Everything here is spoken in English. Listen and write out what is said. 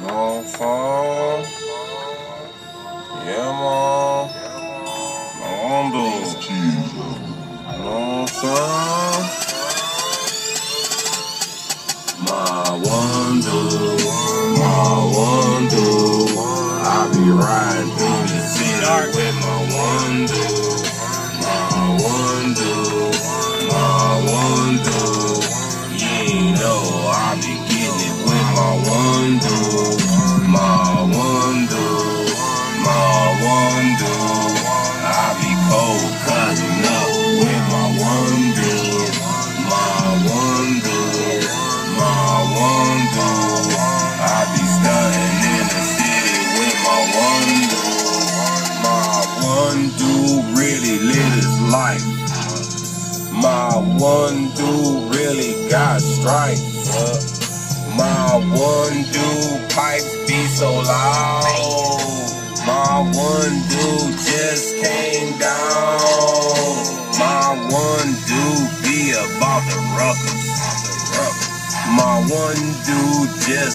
Long phone. Yeah, mom. Long dude. Long phone. My one dude. I be riding through the city with my one dude. You ain't know I be getting it with my one dude. I be cold cutting up with my one dude. I be stunting in the city with my one dude. My one dude really live his life. My one dude really got stripes. My one dude pipes be so loud. My one dude just came down. My one dude be about the ruckus. My one dude just